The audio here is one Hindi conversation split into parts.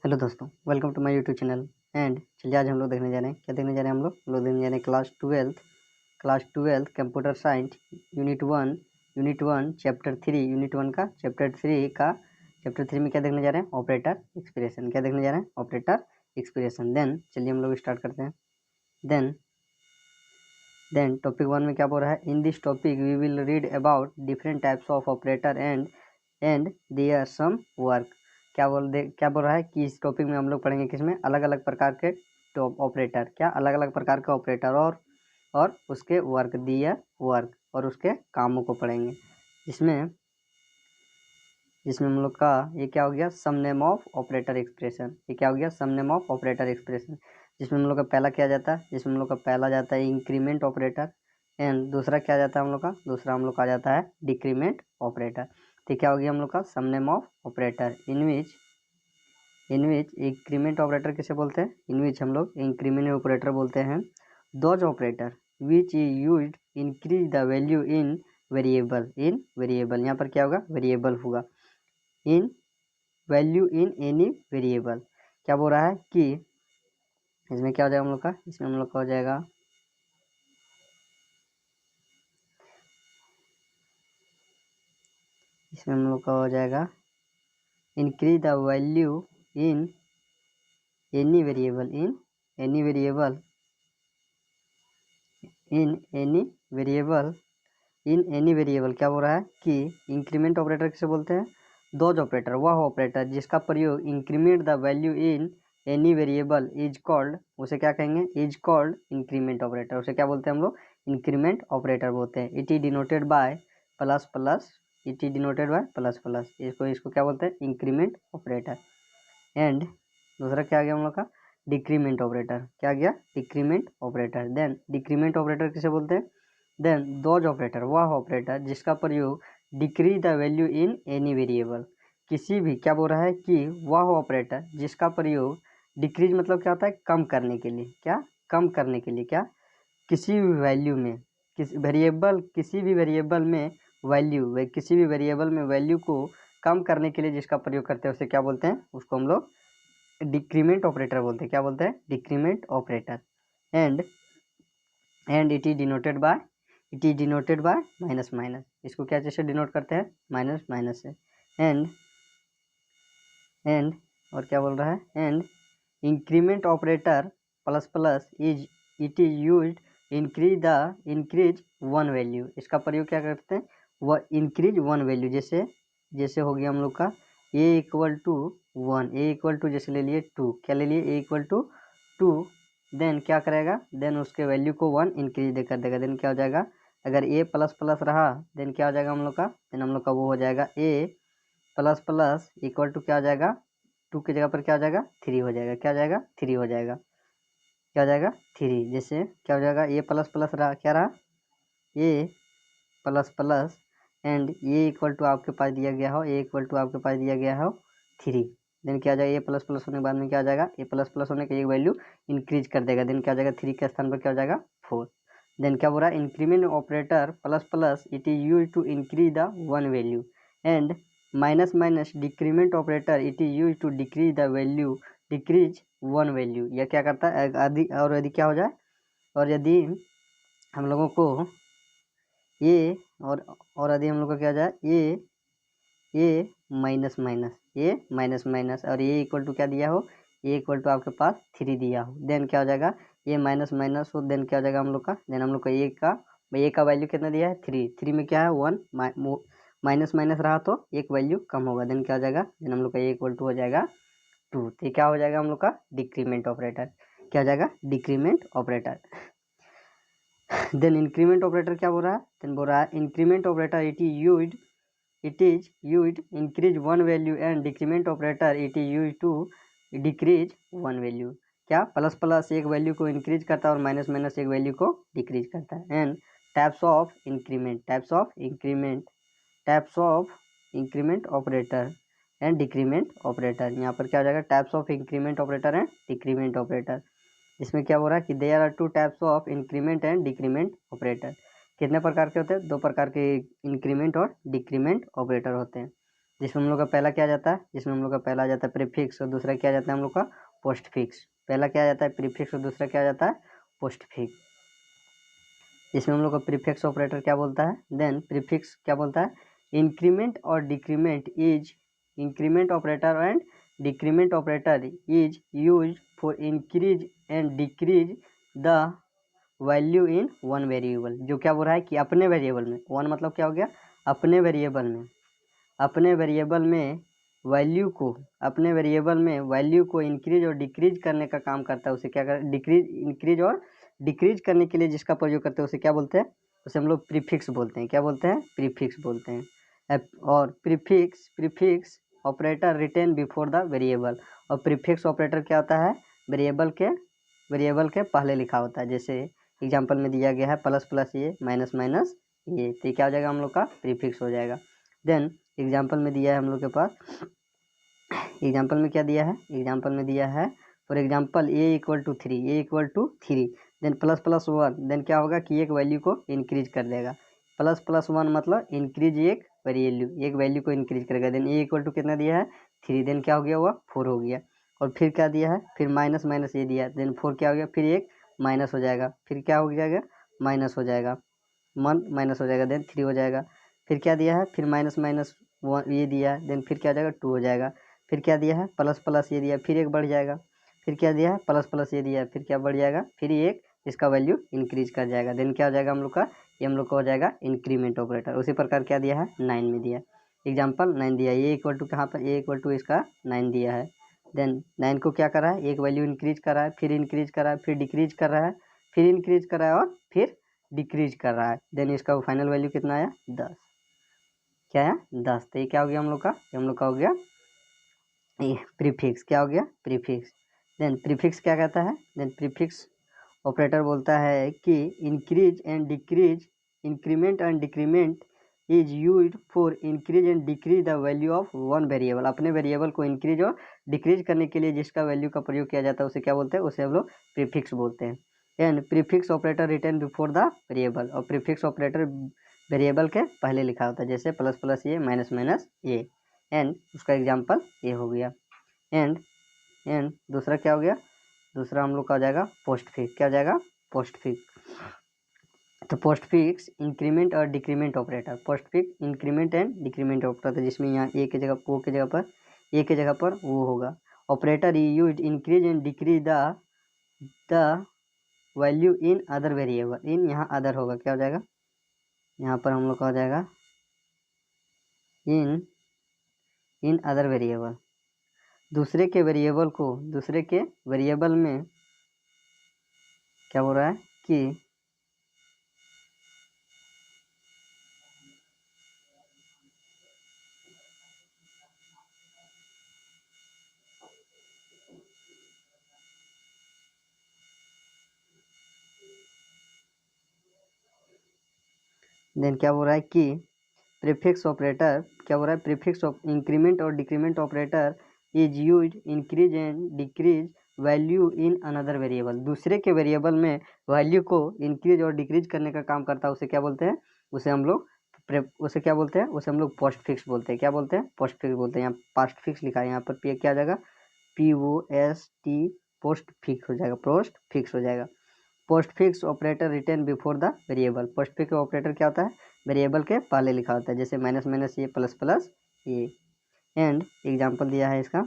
हेलो दोस्तों, welcome to my YouTube channel. And चलिए आज हम लोग देखने जा रहे हैं, क्या देखने जा रहे हैं हम लोग देखने जा रहे हैं class twelfth computer science unit one chapter three में क्या देखने जा रहे हैं, ऑपरेटर एक्सप्रेशन। क्या देखने जा रहे हैं, ऑपरेटर एक्सप्रेशन। देन चलिए हम लोग स्टार्ट करते हैं। देन टॉपिक वन में क्या बोल रहा है, in this topic we will read about different types of operator and there some work. क्या बोल रहा है कि इस टॉपिक में हम लोग पढ़ेंगे किसमें, अलग अलग प्रकार के ऑपरेटर, क्या अलग अलग प्रकार के ऑपरेटर और उसके वर्क और उसके कामों को पढ़ेंगे। जिसमें हम लोग का ये क्या हो गया, some name of operator expression. ये क्या हो गया, some name of operator expression. जिसमें हम लोग का पहला क्या जाता है, जिसमें हम लोग का पहला जाता है इंक्रीमेंट ऑपरेटर। एंड दूसरा क्या जाता है हम लोग का, दूसरा हम लोग का जाता है डिक्रीमेंट ऑपरेटर। तो क्या हो गया हम लोग का, some name of operator in which increment operator किसे बोलते हैं, इन विच हम लोग इंक्रीमेंट ऑपरेटर बोलते हैं those operator which is used increase the value in variable. यहाँ पर क्या होगा, वेरिएबल होगा, इन वैल्यू इन एनी वेरिएबल। क्या बोल रहा है कि इसमें क्या हो जाएगा हम लोग का, इसमें हम लोग का हो जाएगा increase the value in any variable in any variable. क्या बोल रहा है कि इंक्रीमेंट ऑपरेटर किसे बोलते हैं, दोज ऑपरेटर, वह ऑपरेटर जिसका प्रयोग increment the value in any variable is called, उसे क्या कहेंगे, इज कॉल्ड इंक्रीमेंट ऑपरेटर। उसे क्या बोलते हैं हम लोग, इंक्रीमेंट ऑपरेटर बोलते हैं। It is denoted by plus plus, इसको क्या बोलते हैं, इंक्रीमेंट ऑपरेटर। एंड दूसरा क्या आ गया हम लोग का, डिक्रीमेंट ऑपरेटर। क्या आ गया, decrement operator. Then decrement operator किसे बोलते हैं, देन दोज ऑपरेटर, वह ऑपरेटर जिसका प्रयोग decrease the value in any variable, किसी भी, क्या बोल रहा है कि वह ऑपरेटर जिसका प्रयोग डिक्रीज मतलब क्या होता है, कम करने के लिए, क्या कम करने के लिए, क्या किसी भी वैल्यू में, किसी भी वेरिएबल में वैल्यू को कम करने के लिए जिसका प्रयोग करते हैं उसे क्या बोलते हैं, उसको हम लोग डिक्रीमेंट ऑपरेटर बोलते हैं। क्या बोलते हैं, decrement operator. And it is denoted by minus minus. इसको क्या जैसे डिनोट करते हैं, माइनस से। एंड और क्या बोल रहा है, and increment operator plus plus it is used increase one value. इसका प्रयोग क्या करते हैं, वह इंक्रीज वन वैल्यू, जैसे हो गया हम लोग का a इक्वल टू 1, जैसे ले लिए 2, क्या ले लिए, a इक्वल टू 2। देन क्या करेगा, देन उसके वैल्यू को 1 इंक्रीज कर देगा। देन क्या हो जाएगा, अगर a प्लस प्लस रहा देन क्या हो जाएगा हम लोग का, देन हम लोग का वो हो जाएगा a plus plus equal to क्या हो जाएगा, 2 की जगह पर क्या हो जाएगा, 3 हो जाएगा। क्या हो जाएगा, 3 हो जाएगा। क्या हो जाएगा, 3। जैसे क्या हो जाएगा, a प्लस प्लस रहा, क्या रहा, a plus plus and a equal to आपके पास दिया गया हो 3। देन क्या हो जाएगा, a प्लस प्लस होने के बाद में क्या हो जाएगा, a प्लस प्लस होने का एक वैल्यू इंक्रीज कर देगा। देन क्या हो जाएगा, 3 के स्थान पर क्या हो जाएगा, 4। देन क्या बोल रहा है, increment operator plus plus it is use to increase the one value. And minus decrement operator it is use to decrease one value. यह क्या करता है, यदि क्या हो जाए, और यदि हम लोगों को ये और यदि हम लोग का क्या हो जाए, ए माइनस माइनस और ए इक्वल टू क्या दिया हो, ए इक्वल टू आपके पास 3 दिया हो, देन क्या हो जाएगा, ए माइनस हो, देन क्या हो जाएगा हम लोग का, देन हम लोग का ए का वैल्यू कितना दिया है, 3 में क्या है 1, माइनस रहा तो एक वैल्यू कम होगा। देन क्या हो जाएगा, देन हम लोग का ए इक्वल टू हो जाएगा 2। तो क्या हो जाएगा हम लोग का, डिक्रीमेंट ऑपरेटर। क्या हो जाएगा, decrement operator. Then increment operator क्या बोल रहा है, देन बोल रहा है increment operator it is used increase one value and decrement operator it is used to decrease one value. क्या प्लस प्लस एक वैल्यू को इंक्रीज करता है और माइनस माइनस एक वैल्यू को डिक्रीज करता है। And types of increment operator and decrement operator. यहाँ पर क्या हो जाएगा, types of increment operator and decrement operator. इसमें क्या हो रहा है कि there are 2 types of increment and decrement operator. कितने प्रकार के होते हैं, 2 प्रकार के इंक्रीमेंट और डिक्रीमेंट ऑपरेटर होते हैं। जिसमें हम लोग का पहला क्या आ जाता है, जिसमें हम लोग का पहला आ जाता है प्रीफिक्स और दूसरा क्या आ जाता है हम लोग का पोस्ट फिक्स। पहला क्या आ जाता है प्रीफिक्स और दूसरा क्या आ जाता है पोस्ट फिक्स। इसमें हम लोग का प्रीफिक्स ऑपरेटर क्या बोलता है, देन प्रीफिक्स क्या बोलता है, इंक्रीमेंट और decrement is, increment operator and decrement operator is use for increase and decrease the value in one variable. जो क्या बोल रहा है कि अपने वेरिएबल में, वन मतलब क्या हो गया अपने वेरिएबल में, अपने वेरिएबल में वैल्यू को, अपने वेरिएबल में वैल्यू को इंक्रीज और डिक्रीज करने का काम करता है। उसे क्या कर, डिक्रीज, इंक्रीज और डिक्रीज करने के लिए जिसका प्रयोग करते हैं उसे क्या बोलते हैं, उसे हम लोग प्रीफिक्स बोलते हैं। क्या बोलते हैं, प्रीफिक्स बोलते हैं। और prefix, prefix operator written before the variable. और प्रीफिक्स ऑपरेटर क्या होता है, वेरिएबल के पहले लिखा होता है। जैसे एग्जाम्पल में दिया गया है प्लस प्लस ये, माइनस माइनस ये, तो क्या हो जाएगा हम लोग का प्रीफिक्स हो जाएगा। देन एग्जाम्पल में दिया है हम लोग के पास, एग्जाम्पल में क्या दिया है, एग्जाम्पल में दिया है for example A equal to three, A equal to three, then plus plus one, देन क्या होगा कि एक वैल्यू को इंक्रीज कर देगा। प्लस प्लस वन मतलब इंक्रीज एक वैल्यू, एक वैल्यू को इंक्रीज करेगा। देन ए इक्वल टू कितना दिया है थ्री, देन क्या हो गया हुआ फोर हो गया। और फिर क्या दिया है, फिर माइनस माइनस ये दिया, देन फोर क्या हो गया, फिर एक माइनस हो जाएगा, फिर क्या हो जाएगा माइनस हो जाएगा, वन माइनस हो जाएगा, देन थ्री हो जाएगा। फिर क्या दिया है, फिर माइनस माइनस वन ये दिया है, देन फिर क्या हो जाएगा टू हो जाएगा। फिर क्या दिया है प्लस प्लस ये दिया, फिर एक बढ़ जाएगा। फिर क्या दिया है प्लस प्लस ये दिया है, फिर क्या बढ़ जाएगा, फिर एक इसका वैल्यू इंक्रीज कर जाएगा। देन क्या हो जाएगा हम लोग का, ये हम लोग का हो जाएगा इंक्रीमेंट ऑपरेटर। उसी प्रकार क्या दिया है नाइन में दिया, एग्जाम्पल नाइन दिया, ये इक्वल टू कहाँ पर, ए इक्वल टू इसका नाइन दिया है। देन नाइन को क्या कर रहा है, एक वैल्यू इंक्रीज कर रहा है, फिर इंक्रीज कर रहा है, फिर डिक्रीज कर रहा है, फिर इंक्रीज कर रहा है और फिर डिक्रीज कर रहा है। देन इसका फाइनल वैल्यू कितना आया 10, क्या है 10। तो ये क्या हो गया हम लोग का, ये हम लोग का हो गया ये प्रीफिक्स। क्या हो गया प्रीफिक्स। देन प्रीफिक्स क्या कहता है, देन प्रीफिक्स ऑपरेटर बोलता है कि increase and decrease, increment and decrement is used for increase and decrease the value of one variable. अपने वेरिएबल को इंक्रीज और डिक्रीज करने के लिए जिसका वैल्यू का प्रयोग किया जाता है उसे क्या बोलते हैं, उसे हम लोग प्रीफिक्स बोलते हैं। And prefix operator return before the variable. और प्रीफिक्स ऑपरेटर वेरिएबल के पहले लिखा होता है, जैसे प्लस प्लस ये, माइनस माइनस ये। एंड उसका एग्जाम्पल ये हो गया। एंड दूसरा क्या हो गया, दूसरा हम लोग का हो जाएगा पोस्ट फिक्स। क्या हो जाएगा पोस्ट फिक्स। तो पोस्ट फिक्स इंक्रीमेंट और decrement operator, post fix increment and decrement operator, जिसमें यहाँ ए की जगह ओ की जगह पर, ए की जगह पर वो होगा। Operator use increase and decrease the value in other variable. इन यहाँ अदर होगा, क्या हो जाएगा यहाँ पर हम लोग का हो जाएगा इन अदर वेरिएबल। दूसरे के वेरिएबल को, दूसरे के वेरिएबल में क्या बोल रहा है कि देन क्या बोल रहा है कि प्रीफिक्स ऑपरेटर, क्या बोल रहा है प्रीफिक्स ऑफ इंक्रीमेंट और decrement operator is use increase and decrease value in another variable. दूसरे के वेरिएबल में वैल्यू को इंक्रीज और डिक्रीज करने का काम करता है, उसे क्या बोलते हैं, उसे हम लोग उसे क्या बोलते हैं, उसे हम लोग पोस्ट फिक्स बोलते हैं। क्या बोलते हैं, पोस्ट फिक्स बोलते हैं। यहाँ पोस्ट फिक्स लिखा है, यहाँ पर पी क्या आ जाएगा, POST, पोस्ट फिक्स हो जाएगा, पोस्ट फिक्स हो जाएगा। Postfix operator written before the variable. Postfix operator क्या होता है, वेरिएबल के पहले लिखा होता है, जैसे माइनस माइनस ये, प्लस प्लस ये। एंड एग्जाम्पल दिया है इसका,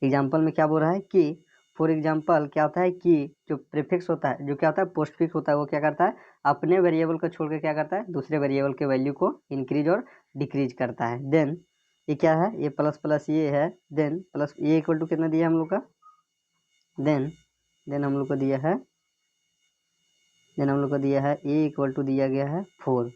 एग्जाम्पल में क्या बोल रहा है कि फॉर एग्जाम्पल क्या होता है कि जो प्रीफिक्स होता है, जो क्या होता है पोस्ट फिक्स होता है, वो क्या करता है अपने वेरिएबल को छोड़कर क्या करता है दूसरे वेरिएबल के वैल्यू को इंक्रीज और डिक्रीज करता है। देन ये क्या है, ये प्लस प्लस ये है, देन प्लस ये इक्वल टू कितना दिया हम लोग का, देन हम लोग को दिया है, देन हम लोग को दिया है ए इक्वल टू दिया गया है 4।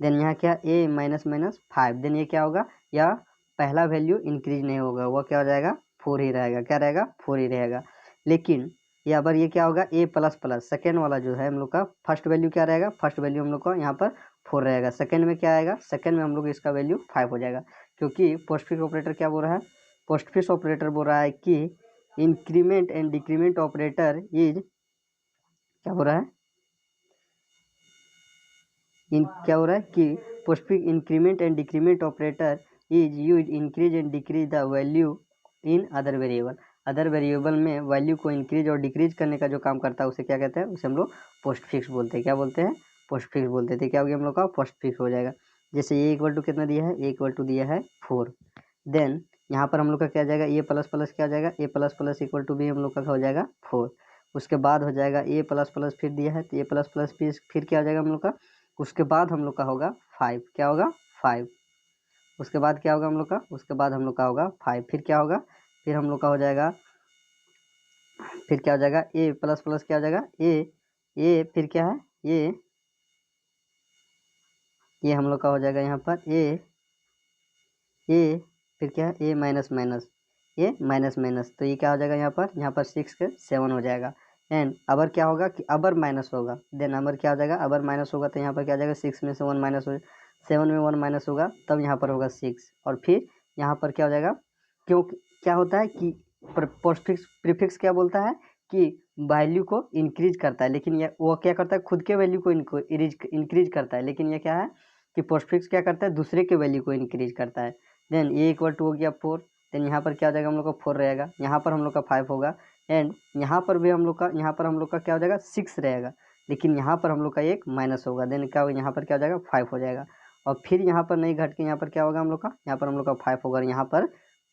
देन यहाँ क्या ए माइनस माइनस 5, देन ये क्या होगा, या पहला वैल्यू इंक्रीज नहीं होगा, वो क्या हो जाएगा 4 ही रहेगा। क्या रहेगा 4 ही रहेगा। लेकिन यहाँ पर ये क्या होगा ए प्लस प्लस, सेकेंड वाला जो है हम लोग का फर्स्ट वैल्यू क्या रहेगा, फर्स्ट वैल्यू हम लोग का यहाँ पर 4 रहेगा। सेकेंड में क्या आएगा, सेकेंड में हम लोग इसका वैल्यू 5 हो जाएगा। क्योंकि पोस्ट फिक्स ऑपरेटर क्या बोल रहा है, पोस्ट फिक्स ऑपरेटर बोल रहा है कि increment and decrement operator is, क्या बोल रहा है, क्या हो रहा है कि post fix increment and decrement operator is use increase and decrease the value in other variable. Other variable में वैल्यू को इंक्रीज और डिक्रीज करने का जो काम करता है उसे क्या कहते हैं, उसे हम लोग पोस्ट फिक्स बोलते हैं। क्या बोलते हैं, पोस्ट फिक्स बोलते हैं। तो क्या हो गया हम लोग का, पोस्ट फिक्स हो जाएगा। जैसे ए इक्वल टू कितना दिया है, ए इक्वल टू दिया है 4। देन यहाँ पर हम लोग का क्या आ जाएगा, ए प्लस प्लस क्या आ जाएगा, ए प्लस प्लस इक्वल टू भी हम लोग का हो जाएगा 4। उसके बाद हो जाएगा ए प्लस प्लस फिर दिया है तो ए प्लस प्लस फिर क्या हो जाएगा हम लोग का, उसके बाद हम लोग का होगा 5। क्या होगा, 5। उसके बाद क्या होगा हम लोग का, उसके बाद हम लोग का होगा 5। फिर क्या होगा, फिर हम लोग का हो जाएगा, फिर क्या हो जाएगा, ए प्लस प्लस क्या हो जाएगा, ए फिर क्या है, ये हम लोग का हो जाएगा यहाँ पर ए फिर क्या है, ए माइनस माइनस, ए माइनस माइनस, तो ये क्या हो जाएगा यहाँ पर 6 के 7 हो जाएगा। एंड अबर क्या होगा कि अबर माइनस होगा, देन अबर क्या हो जाएगा, अबर माइनस होगा तो यहाँ पर क्या हो जाएगा, 6 में से 1 माइनस हो, 7 में 1 माइनस होगा तब यहाँ पर होगा 6। और फिर यहाँ पर क्या हो जाएगा, क्योंकि क्या होता है कि पोस्टफिक्स प्रीफिक्स क्या बोलता है कि वैल्यू को इंक्रीज करता है, लेकिन ये वो क्या करता है, खुद के वैल्यू को इंक्रीज करता है, लेकिन ये क्या है कि पोस्टफिक्स क्या करता है, दूसरे के वैल्यू को इंक्रीज करता है। देन ए इक्वल टू हो गया 4, देन यहाँ पर क्या हो जाएगा हम लोग का 4 रहेगा, यहाँ पर हम लोग का 5 होगा, एंड यहाँ पर भी हम लोग का क्या हो जाएगा 6 रहेगा, लेकिन यहाँ पर हम लोग का एक माइनस होगा, देन क्या होगा यहाँ पर क्या हो जाएगा 5 हो जाएगा। और फिर यहाँ पर नहीं घट के यहाँ पर क्या होगा हम लोग का, यहाँ पर हम लोग का 5 होगा, और यहाँ पर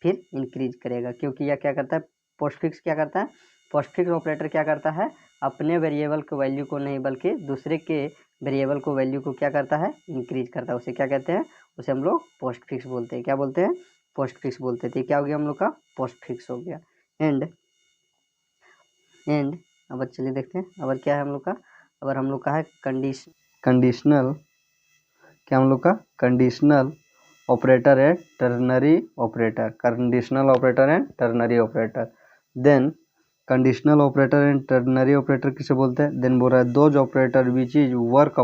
फिर इंक्रीज करेगा, क्योंकि यह क्या करता है, पोस्टफिक्स क्या करता है, पोस्टफिक्स ऑपरेटर क्या करता है, अपने वेरिएबल के वैल्यू को नहीं बल्कि दूसरे के वेरिएबल को वैल्यू को क्या करता है, इंक्रीज करता है। उसे क्या कहते हैं, उसे हम लोग पोस्ट फिक्स बोलते हैं। क्या बोलते हैं, पोस्ट फिक्स बोलते थे। क्या हो गया हम लोग का, पोस्ट फिक्स हो गया। एंड अब चलिए देखते हैं अब क्या है हम लोग का, अब हम लोग का है कंडीशनल, क्या हम लोग का conditional operator and ternary operator, conditional operator and ternary operator. Then conditional operator and ternary operator किसे बोलते हैं, देन बोल रहा है those operator which is work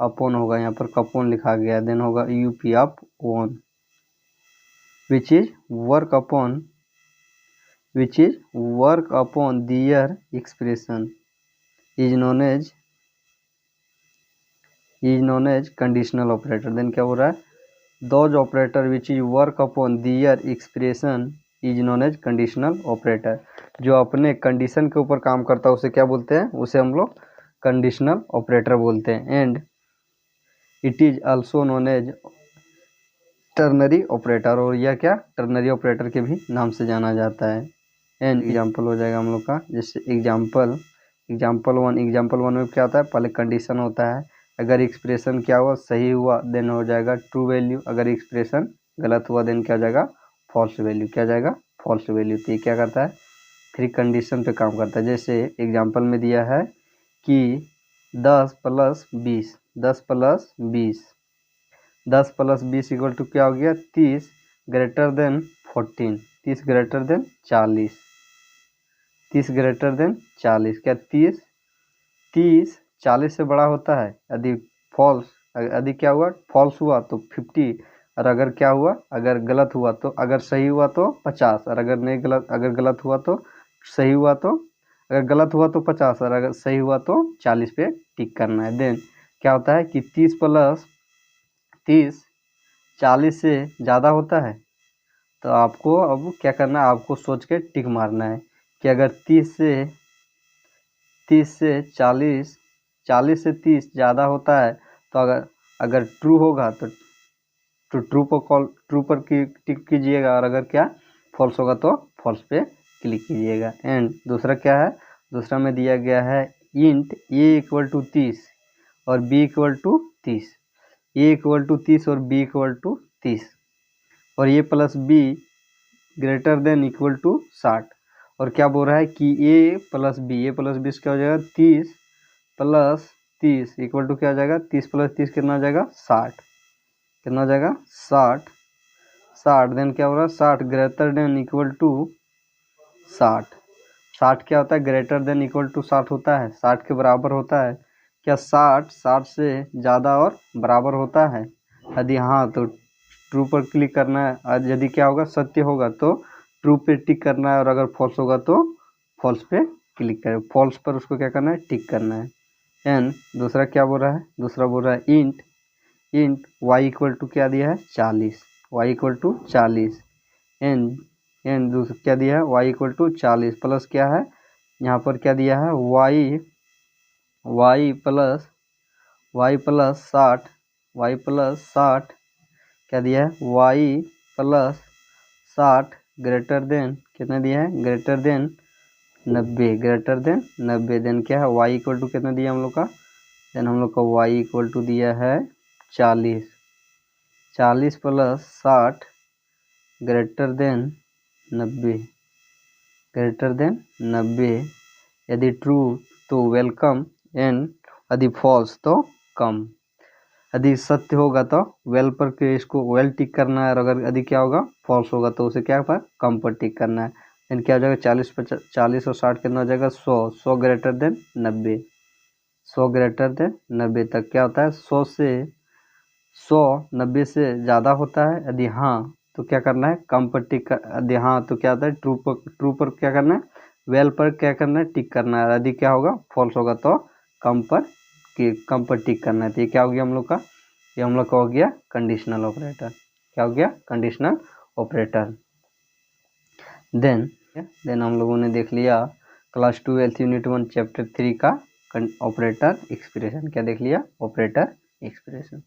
upon होगा, यहाँ पर कपोन लिखा गया, देन होगा UP up on, which is work upon their expression is known as conditional operator. Then क्या बोल रहा है, those operator which is work upon their expression is known as conditional operator. जो अपने कंडीशन के ऊपर काम करता है उसे क्या बोलते हैं, उसे हम लोग कंडीशनल ऑपरेटर बोलते हैं। And it is also known as ternary operator, और यह क्या टर्नरी ऑपरेटर के भी नाम से जाना जाता है। एंड एग्जाम्पल हो जाएगा हम लोग का, जैसे एग्जाम्पल 1 में क्या होता है, पहले कंडीशन होता है, अगर एक्सप्रेशन क्या हुआ सही हुआ देन हो जाएगा ट्रू वैल्यू, अगर एक्सप्रेशन गलत हुआ देन क्या हो जाएगा फॉल्स वैल्यू, क्या जाएगा फॉल्स वैल्यू। तो ये क्या करता है, 3 कंडीशन पे काम करता है। जैसे एग्जाम्पल में दिया है कि 10 प्लस 20 इक्वल टू क्या हो गया 30 greater than 14, 30 greater than 40, 30 greater than 40, क्या 30 40 से बड़ा होता है, यदि क्या हुआ फॉल्स हुआ तो 50, और अगर क्या हुआ अगर गलत हुआ तो, अगर सही हुआ तो 50, और अगर गलत हुआ तो सही हुआ तो, अगर गलत हुआ तो 50, और अगर सही हुआ तो 40 पे टिक करना है। देन क्या होता है कि 30 प्लस 30 40 से ज़्यादा होता है, तो आपको अब क्या करना है, आपको सोच के टिक मारना है कि अगर 30 से 40 से 30 ज़्यादा होता है तो अगर ट्रू होगा तो ट्रू पर टिक कीजिएगा, और अगर क्या फॉल्स होगा तो फॉल्स पे क्लिक कीजिएगा। एंड दूसरा क्या है, दूसरा में दिया गया है इंट ए इक्वल टू 30 और B equal to 30, A equal to 30 और बी इक्वल टू 30, और A plus B greater than equal to 60। और क्या बोल रहा है कि ए प्लस बी क्या हो जाएगा 30 प्लस 30 इक्वल टू क्या हो जाएगा 30 प्लस 30 कितना हो जाएगा 60, कितना हो जाएगा 60। देन क्या हो रहा है 60 ग्रेटर देन इक्वल टू 60 क्या होता है, ग्रेटर देन इक्वल टू 60 होता है, 60 के बराबर होता है, क्या 60 से ज़्यादा और बराबर होता है, यदि हाँ तो ट्रू पर क्लिक करना है, और यदि क्या होगा सत्य होगा तो ट्रू पे टिक करना है, और अगर फॉल्स होगा तो फॉल्स पे क्लिक करें, फॉल्स पर उसको क्या करना है टिक करना है। एंड दूसरा क्या बोल रहा है, दूसरा बोल रहा है इंट वाई इक्वल टू क्या दिया है 40, वाई इक्वल टू 40 एन दूसरा क्या दिया है वाई इक्वल टू 40 प्लस क्या है यहाँ पर क्या दिया है वाई प्लस 60 क्या दिया है वाई प्लस 60 ग्रेटर देन कितना दिया है ग्रेटर देन 90 देन क्या है वाई इक्वल टू कितना दिया हम लोग का देन हम लोग का वाई इक्वल टू दिया है 40 प्लस 60 ग्रेटर देन 90 यदि ट्रू तो वेलकम एंड यदि फॉल्स तो कम। यदि सत्य होगा तो वेल पर के इसको वेल टिक करना है और अगर यदि क्या होगा फॉल्स होगा तो उसे क्या पर कम पर टिक करना है। देन क्या हो जाएगा 40 और 60 कितना हो जाएगा 100 ग्रेटर देन 90 तक क्या होता है 90 से ज़्यादा होता है यदि हाँ तो क्या करना है कम पर टिक यदि हाँ तो क्या होता है ट्रू पर क्या करना है वेल पर क्या करना है टिक करना है यदि क्या होगा फॉल्स होगा तो कम पर टिक करना है। तो ये क्या हो गया हम लोग का ये हम लोग का हो गया कंडीशनल ऑपरेटर। क्या हो गया कंडीशनल ऑपरेटर। देन हम लोगों ने देख लिया क्लास 12 यूनिट 1 चैप्टर 3 का ऑपरेटर एक्सप्रेशन। क्या देख लिया ऑपरेटर एक्सप्रेशन।